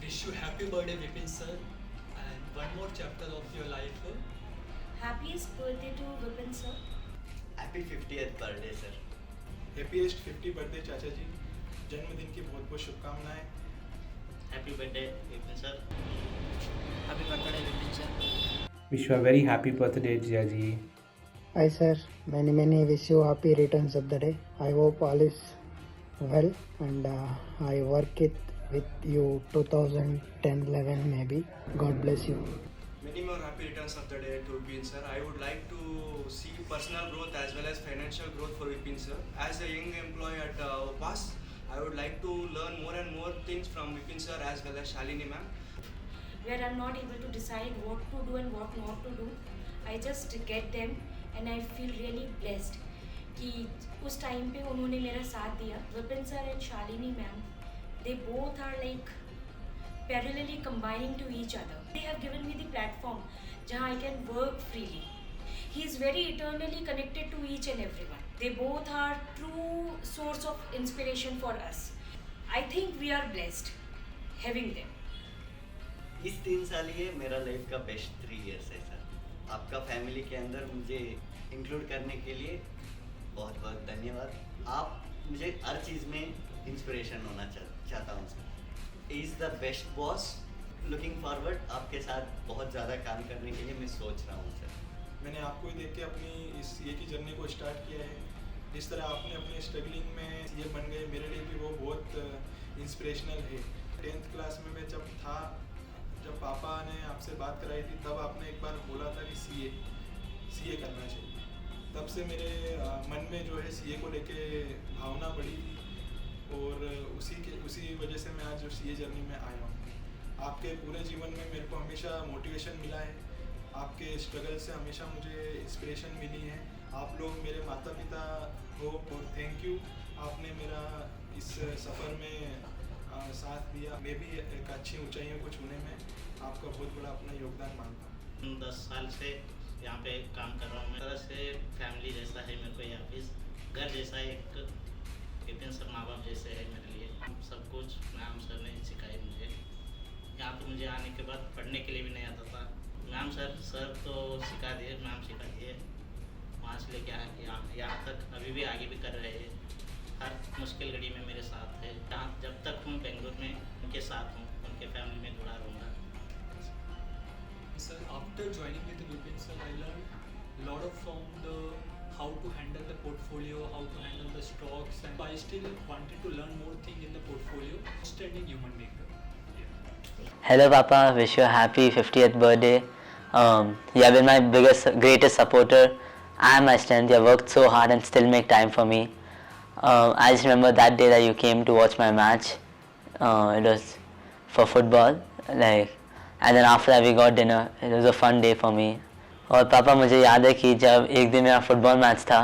Wish you happy birthday, Vipin sir, and one more chapter of your life. Happiest birthday to Vipin sir. Happy 50th birthday sir. Happiest 50 birthday चाचा जी, जन्मदिन की बहुत बहुत शुभकामनाएं। Happy birthday Vipin sir. Happy birthday, Vipin sir. Wish you a very happy birthday, Jiaji. Hi sir, many wish you happy returns of the day. I hope all is well and I work it with you 2010-11 maybe. God bless you. Many more happy returns of the day to Vipin sir. I would like to see personal growth as well as financial growth for Vipin sir. As a young employee at OPAS, I would like to learn more and more things from Vipin sir as well as Shalini ma'am. Where I'm not able to decide what to do and what not to do, I just get them and I feel really blessed कि उस time पे उन्होंने मेरा साथ दिया. Vipin sir and Shalini ma'am, they both are like parallelly combining to each other. They have given me the platform जहाँ I can work freely. He is very eternally connected to each and everyone. They both are true source of inspiration for us. I think we are blessed having them. इस 3 साल ये मेरा life का best 3 years है sir. आपका family के अंदर मुझे इंक्लूड करने के लिए बहुत बहुत धन्यवाद। आप मुझे हर चीज़ में इंस्पिरेशन होना चाहता हूँ sir. Is the best boss. Looking forward आपके साथ बहुत ज़्यादा काम करने के लिए मैं सोच रहा हूँ सर। मैंने आपको ही देख के अपनी इस ये की जर्नी को स्टार्ट किया है। जिस तरह आपने अपने स्ट्रगलिंग में ये बन गए, मेरे लिए भी वो बहुत इंस्पिरेशनल है। 10th क्लास में मैं जब था, जब पापा ने आपसे बात कराई थी, तब आपने एक बार बोला था कि सीए करना चाहिए। तब से मेरे मन में जो है सीए को लेके भावना बढ़ी थी और उसी वजह से मैं आज जो सीए जर्नी में आया हूँ। आपके पूरे जीवन में मेरे को हमेशा मोटिवेशन मिला है, आपके स्ट्रगल से हमेशा मुझे इंस्पिरेशन मिली है। आप लोग मेरे माता पिता हो और थैंक यू। आपने मेरा इस सफ़र में साथ दिया। मैं भी एक अच्छी ऊंचाइयों को छूने में आपका बहुत बड़ा अपना योगदान मानता हूँ। 10 साल से यहाँ पे काम कर रहा हूँ। मैं तरह से फैमिली जैसा है मेरे को, ये ऑफिस घर जैसा एक विपिन सर माँ बाप जैसे है मेरे लिए। सब कुछ मैम सर ने सिखाई मुझे। यहाँ पे मुझे आने के बाद पढ़ने के लिए भी नहीं आता था। मैम सर तो सिखा दिए, मैम सिखा दिए। वहाँ से लेके यहाँ तक अभी भी आगे भी कर रहे हैं। हर मुश्किल घड़ी में मेरे साथ है। जब तक हूँ बेंगलोर में उनके साथ हूँ, उनके फैमिली में जुड़ा रहूँगा। Sir, after joining with Vipin sir, I learned a lot of from the how to handle the portfolio, how to handle the stocks, and I still wanted to learn more thing in the portfolio. Outstanding human being. Hello, Papa. Wish you a happy 50th birthday. You have been my greatest supporter. I am my strength. You have worked so hard and still make time for me. I just remember that day that you came to watch my match. It was for football, and then after that we got dinner. It was a fun day for me. और पापा मुझे याद है कि जब एक दिन मेरा फुटबॉल मैच था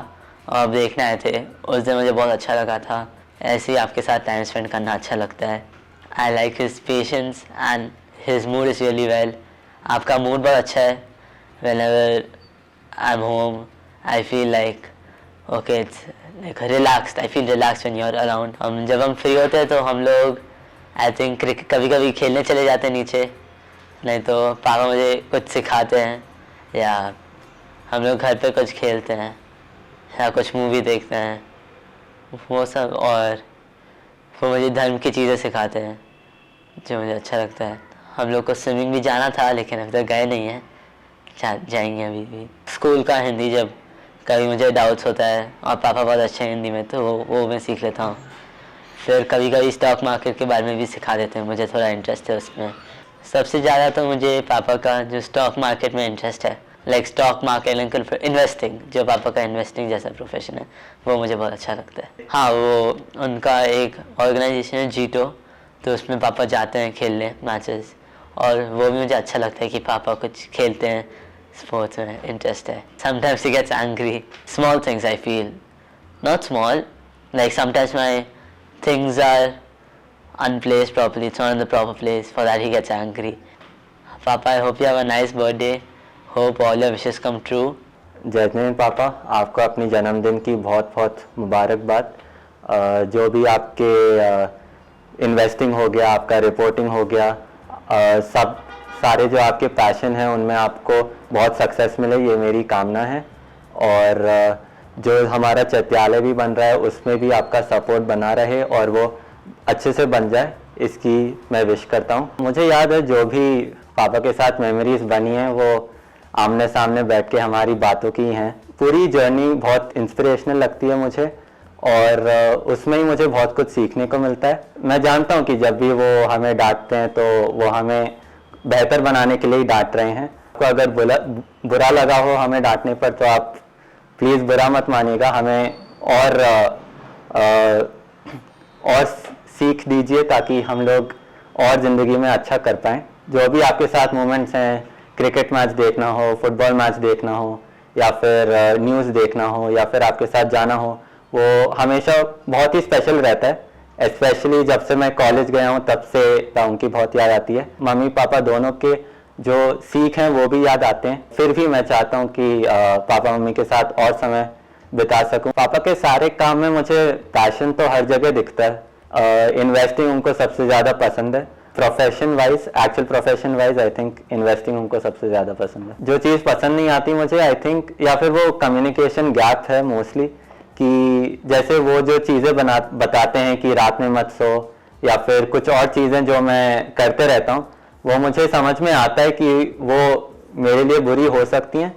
और आप देखने आए थे, उस दिन मुझे बहुत अच्छा लगा था। ऐसे ही आपके साथ टाइम स्पेंड करना अच्छा लगता है। I like his patience and his mood is really well. आपका मूड बहुत अच्छा है। Whenever I'm home, I feel like okay, it's like relaxed. I feel relaxed when you're around. जब हम फ्री होते हैं तो हम लोग I think क्रिकेट कभी कभी खेलने चले जाते हैं नीचे, नहीं तो पापा मुझे कुछ सिखाते हैं या हम लोग घर पे कुछ खेलते हैं या कुछ मूवी देखते हैं, वो सब। और वो मुझे धर्म की चीज़ें सिखाते हैं जो मुझे अच्छा लगता है। हम लोग को स्विमिंग भी जाना था लेकिन अभी तक गए नहीं हैं, जाएंगे अभी भी। स्कूल का हिंदी जब कभी मुझे डाउट्स होता है और पापा बहुत अच्छे हिंदी में, तो वो मैं सीख लेता हूँ। फिर कभी कभी स्टॉक मार्केट के बारे में भी सिखा देते हैं, मुझे थोड़ा इंटरेस्ट है उसमें। सबसे ज़्यादा तो मुझे पापा का जो स्टॉक मार्केट में इंटरेस्ट है, लाइक स्टॉक मार्केट इन्वेस्टिंग, जो पापा का इन्वेस्टिंग जैसा प्रोफेशन है, वो मुझे बहुत अच्छा लगता है। हाँ, वो उनका एक ऑर्गेनाइजेशन है जीटो, तो उसमें पापा जाते हैं खेलने मैचेस, और वो भी मुझे अच्छा लगता है कि पापा कुछ खेलते हैं, स्पोर्ट्स में इंटरेस्ट है। Sometimes he gets angry, small things I feel, not small, like sometimes my things are unplaced properly, it's not in the proper place, for that he gets angry. Papa, I hope you have a nice birthday, hope all your wishes come true. Jasmine पापा, आपको अपनी जन्मदिन की बहुत बहुत मुबारकबाद। जो भी आपके इन्वेस्टिंग हो गया, आपका रिपोर्टिंग हो गया, सब सारे जो आपके पैशन हैं उनमें आपको बहुत सक्सेस मिले, ये मेरी कामना है। और जो हमारा चैत्यालय भी बन रहा है उसमें भी आपका सपोर्ट बना रहे और वो अच्छे से बन जाए, इसकी मैं विश करता हूँ। मुझे याद है जो भी पापा के साथ मेमोरीज बनी हैं वो आमने सामने बैठ के हमारी बातों की हैं। पूरी जर्नी बहुत इंस्पिरेशनल लगती है मुझे और उसमें ही मुझे बहुत कुछ सीखने को मिलता है। मैं जानता हूँ कि जब भी वो हमें डांटते हैं तो वो हमें बेहतर बनाने के लिए ही डांट रहे हैं। आपको अगर बुरा लगा हो हमें डांटने पर तो आप प्लीज़ बुरा मत मानिएगा, हमें और सीख दीजिए ताकि हम लोग और ज़िंदगी में अच्छा कर पाएँ। जो भी आपके साथ मोमेंट्स हैं, क्रिकेट मैच देखना हो, फुटबॉल मैच देखना हो या फिर न्यूज़ देखना हो या फिर आपके साथ जाना हो, वो हमेशा बहुत ही स्पेशल रहता है। स्पेशली जब से मैं कॉलेज गया हूँ तब से उनकी बहुत याद आती है। मम्मी पापा दोनों के जो सीख हैं वो भी याद आते हैं। फिर भी मैं चाहता हूँ कि पापा मम्मी के साथ और समय बिता सकूँ। पापा के सारे काम में मुझे पैशन तो हर जगह दिखता है। इन्वेस्टिंग उनको सबसे ज़्यादा पसंद है। Profession wise, actual profession wise I think investing उनको सबसे ज़्यादा पसंद है। जो चीज़ पसंद नहीं आती मुझे आई थिंक या फिर वो कम्युनिकेशन गैप है मोस्टली, कि जैसे वो जो चीज़ें बताते हैं कि रात में मत सो या फिर कुछ और चीज़ें जो मैं करते रहता हूँ, वो मुझे समझ में आता है कि वो मेरे लिए बुरी हो सकती हैं।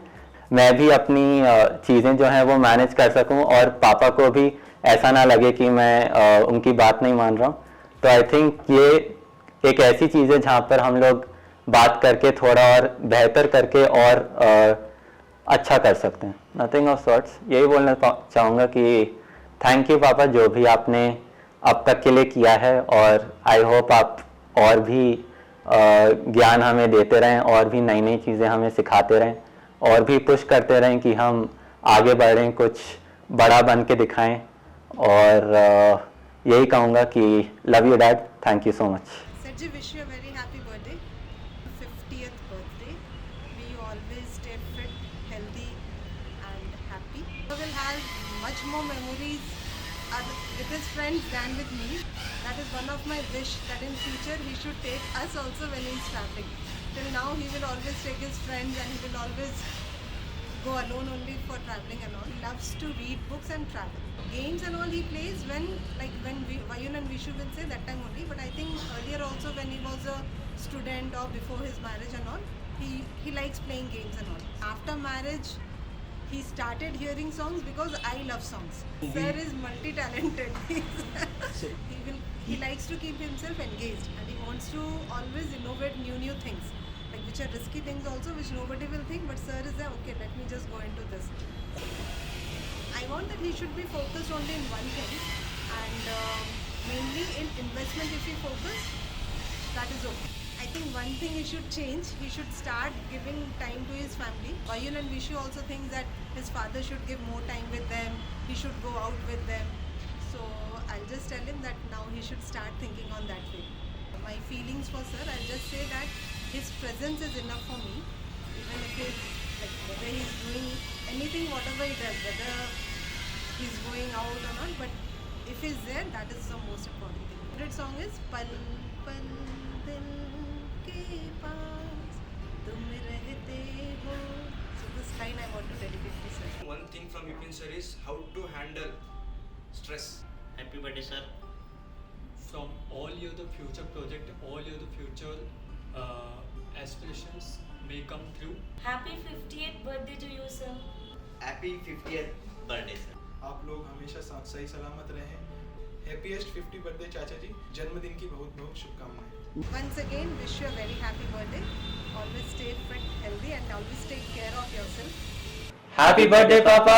मैं भी अपनी चीज़ें जो हैं वो मैनेज कर सकूं और पापा को भी ऐसा ना लगे कि मैं उनकी बात नहीं मान रहा हूँ। तो आई थिंक ये एक ऐसी चीज़ है जहाँ पर हम लोग बात करके थोड़ा और बेहतर करके और अच्छा कर सकते हैं। नथिंग ऑफ सॉर्ट्स, यही बोलना चाहूँगा कि थैंक यू पापा, जो भी आपने अब तक के लिए किया है। और आई होप आप और भी ज्ञान हमें देते रहें और भी नई नई चीज़ें हमें सिखाते रहें और भी पुश करते रहें कि हम आगे बढ़ें, कुछ बड़ा बन के दिखाएं। और यही कहूँगा कि love you dad, thank you so much. Sir ji, wish you a very happy birthday, 50th birthday. May you always stay fit, healthy and happy. You will have much more memories with his friends than with me. That is one of my wish, that in future he should take us also when he is traveling. Till now he will always take his friends and he will always go alone only for traveling and all. He loves to read books and travel. Games and all he plays when Vayun and Vishu will say that time only. But I think earlier also when he was a student or before his marriage and all, he likes playing games and all. After marriage, he started hearing songs because I love songs. Sir is multi-talented. He likes to keep himself engaged and he wants to always innovate new things, like which are risky things also, which nobody will think, but sir is there, okay, let me just go into this. I want that he should be focused only in one thing, and mainly in investment. If he focus, that is okay. I think one thing he should change, he should start giving time to his family. Vayun and Vishu also think that his father should give more time with them, he should go out with them. So I'll just tell him that now he should start thinking on that way. My feelings for sir, I'll just say that his presence is enough for me. Even if it's like whether he's doing anything, whatever he does, whether he's going out or not, but if he's there, that is the most important thing. My favorite song is Pal Pal Dil Ke Paas Tum Rehte Ho. So this line I want to dedicate to sir. One thing from Vipin sir is how to handle stress. Happy birthday sir. From all your the future project, all your the future aspirations may come true. Happy 50th birthday to you, sir. Happy 50th birthday sir. आप लोग हमेशा सही सलामत रहें। Happiest 50 birthday चाचा जी, जन्मदिन की बहुत बहुत शुभकामनाएं। Once again, wish you a very happy birthday. Always stay fit, healthy, and always take care of yourself. Happy birthday, Papa!